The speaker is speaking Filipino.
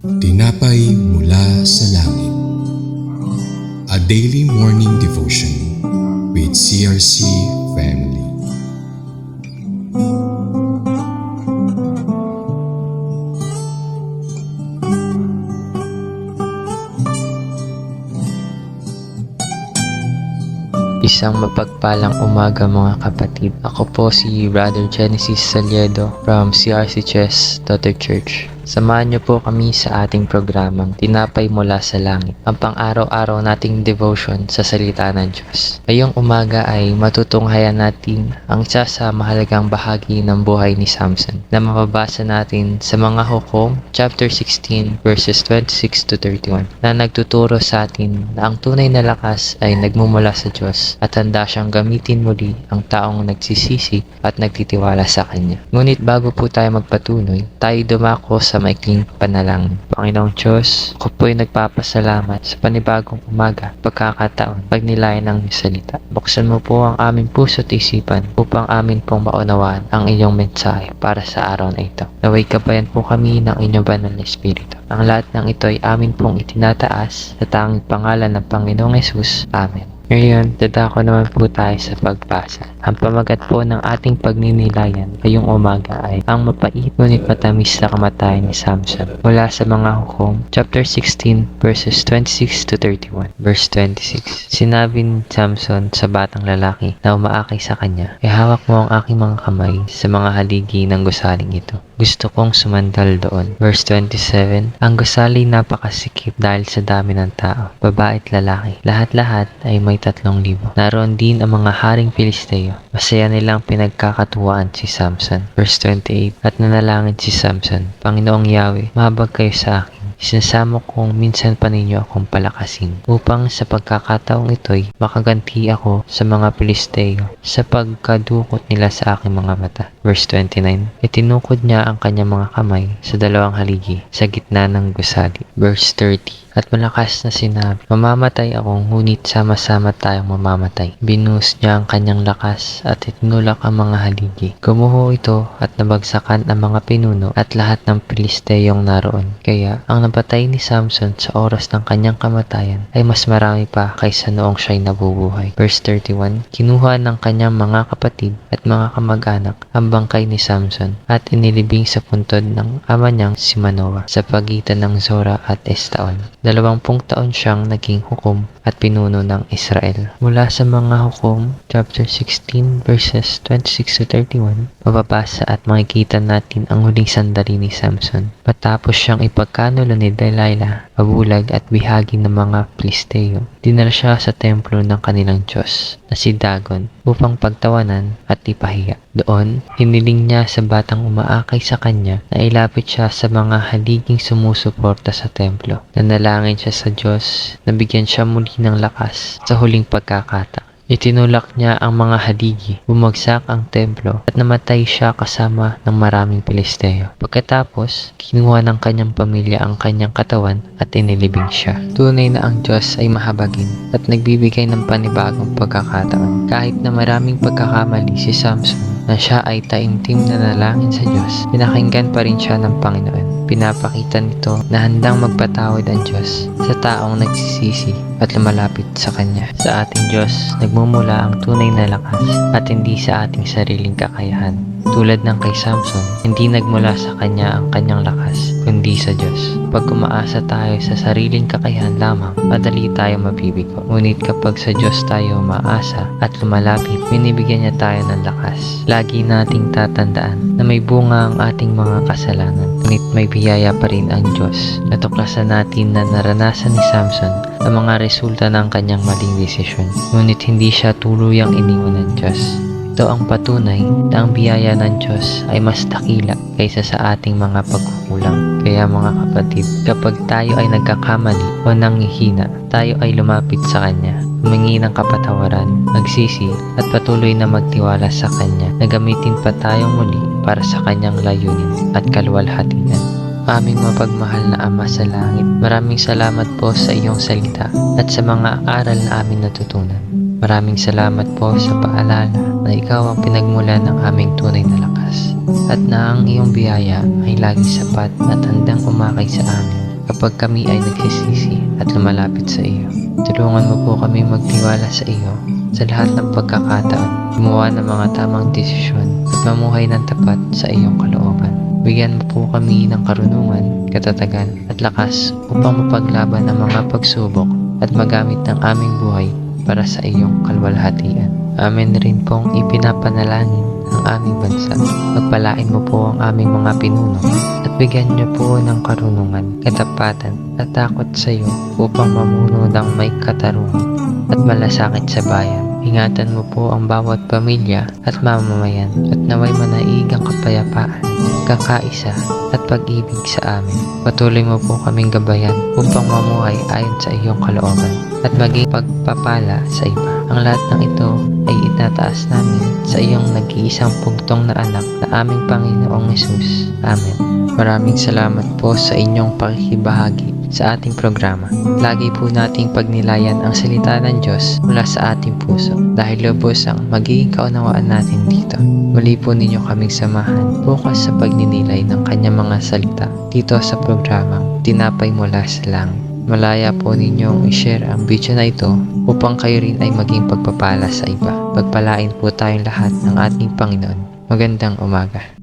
Tinapay mula sa langit. A daily morning devotion with CRC family. Isang mapagpalang umaga mga kapatid. Ako po si Brother Genesis Saliedo from CRC Chess Daughter Church. Samahan niyo po kami sa ating programang Tinapay Mula sa Langit, ang pang-araw-araw nating devotion sa salita ng Diyos. Ngayong umaga ay matutunghayan natin ang isa sa mahalagang bahagi ng buhay ni Samson na mababasa natin sa mga Hukom chapter 16 verses 26 to 31 na nagtuturo sa atin na ang tunay na lakas ay nagmumula sa Diyos at handa siyang gamitin muli ang taong nagsisisi at nagtitiwala sa Kanya. Ngunit bago po tayo magpatuloy, tayo dumako sa maikling panalangin. Panginoong Diyos, ako po'y nagpapasalamat sa panibagong umaga, pagkakataon, pagnilayan ng iyong salita. Buksan mo po ang aming puso at isipan upang amin pong maunawaan ang iyong mensahe para sa araw na ito. Naway kabayan po kami ng inyong banal na Espiritu. Ang lahat ng ito ay amin pong itinataas sa tanging pangalan ng Panginoong Hesus. Amen. Ngayon, dadako naman po tayo sa pagbasa. Ang pamagat po ng ating pagninilayan ngayong umaga ay ang mapait ngunit matamis na kamatayan ni Samson. Mula sa mga Hukom, chapter 16, verses 26 to 31. Verse 26. Sinabi ni Samson sa batang lalaki na umaakay sa kanya, ihawak mo ang aking mga kamay sa mga haligi ng gusaling ito. Gusto kong sumandal doon. Verse 27. Ang gusali napakasikip dahil sa dami ng tao, babae at lalaki. Lahat-lahat ay may 3,000. Naroon din ang mga haring Pilisteo. Masaya nilang pinagkakatuwaan si Samson. Verse 28. At nanalangin si Samson, Panginoong Yahweh, mahabag kayo sa akin. Sinasamo kong minsan pa ninyo akong palakasin upang sa pagkakataong ito'y makaganti ako sa mga Pilisteo sa pagkadukot nila sa aking mga mata. Verse 29. Itinukod niya ang kanyang mga kamay sa dalawang haligi sa gitna ng gusali. Verse 30. At malakas na sinabi, mamamatay ako, ngunit sama-sama tayong mamamatay. Binuhos niya ang kanyang lakas at itinulak ang mga haligi. Gumuho ito at nabagsakan ang mga pinuno at lahat ng Pilisteyong naroon. Kaya ang napatay ni Samson sa oras ng kanyang kamatayan ay mas marami pa kaysa noong siya'y nabubuhay. Verse 31. Kinuha ng kanyang mga kapatid at mga kamag-anak ang bangkay ni Samson at inilibing sa puntod ng ama niyang si Manoah sa pagitan ng Zora at Estaol. 20 taon siyang naging hukom at pinuno ng Israel. Mula sa mga Hukom, chapter 16, verses 26 to 31, mababasa at makikita natin ang huling sandali ni Samson. Matapos siyang ipagkanulo ni Delilah, mabulag at bihagi ng mga Pilisteo, dinala siya sa templo ng kanilang Diyos na si Dagon upang pagtawanan at ipahiya. Doon, hiniling niya sa batang umaakay sa kanya na ilapit siya sa mga haliging sumusuporta sa templo. Nanalangin siya sa Diyos na bigyan siya muli ng lakas sa huling pagkakataon. Itinulak niya ang mga haligi, bumagsak ang templo at namatay siya kasama ng maraming Pilisteo. Pagkatapos, kinuha ng kanyang pamilya ang kanyang katawan at inilibing siya. Tunay na ang Diyos ay mahabagin at nagbibigay ng panibagong pagkakataon. Kahit na maraming pagkakamali si Samson na siya ay taimtim na nalangin sa Diyos, pinakinggan pa rin siya ng Panginoon. Pinapakita nito na handang magpatawad ang Diyos sa taong nagsisisi at lumalapit sa Kanya. Sa ating Diyos, nagmumula ang tunay na lakas at hindi sa ating sariling kakayahan. Tulad ng kay Samson, hindi nagmula sa kanya ang kanyang lakas, kundi sa Diyos. Pag umaasa tayo sa sariling kakayahan lamang, madali tayo mabibigo. Ngunit kapag sa Diyos tayo umaasa at lumalapit, binibigyan niya tayo ng lakas. Lagi nating tatandaan na may bunga ang ating mga kasalanan, ngunit may biyaya pa rin ang Diyos. Natuklasan natin na naranasan ni Samson ang mga resulta ng kanyang maling desisyon, ngunit hindi siya tuluyang iniwan ng Diyos. Ito ang patunay na ang biyaya ng Diyos ay mas dakila kaysa sa ating mga pagkukulang. Kaya mga kapatid, kapag tayo ay nagkakamali o nanghihina, tayo ay lumapit sa Kanya, humingi ng kapatawaran, magsisi at patuloy na magtiwala sa Kanya na gamitin pa tayong muli para sa Kanyang layunin at kaluwalhatian. Aming mapagmahal na Ama sa langit, maraming salamat po sa iyong salita at sa mga aral na amin natutunan. Maraming salamat po sa paalala na ikaw ang pinagmula ng aming tunay na lakas at na ang iyong biyaya ay laging sapat at handang umakay sa amin kapag kami ay nagsisisi at lumalapit sa iyo. Tulungan mo po kami magtiwala sa iyo sa lahat ng pagkakataon, gumawa ng mga tamang desisyon at mamuhay ng tapat sa iyong kalooban. Bigyan mo po kami ng karunungan, katatagan at lakas upang mapaglaban ang mga pagsubok at magamit ng aming buhay para sa iyong kalwalhatian. Amin rin pong ipinapanalangin ang aming bansa. Pagpalain mo po ang aming mga pinuno at bigyan niyo po ng karunungan, katapatan at takot sa iyo upang mamuno ng may katarungan at malasakit sa bayan. Ingatan mo po ang bawat pamilya at mamamayan at naway manaigang kapayapaan, kakaisa at pag-ibig sa amin. Patuloy mo po kaming gabayan upang mamuhay ayon sa iyong kalooban at maging pagpapala sa iba. Ang lahat ng ito ay itataas namin sa iyong nag-iisang pugtong na anak na aming Panginoong Hesus. Amen. Maraming salamat po sa inyong pakikibahagi sa ating programa. Lagi po nating pagnilayan ang salita ng Diyos mula sa ating puso dahil lubos ang magiging kaunawaan natin dito. Muli po ninyo kaming samahan bukas sa pagninilay ng kanyang mga salita dito sa programang Tinapay Mula sa Langit. Malaya po ninyong i-share ang video na ito upang kayo rin ay maging pagpapala sa iba. Pagpalain po tayong lahat ng ating Panginoon. Magandang umaga.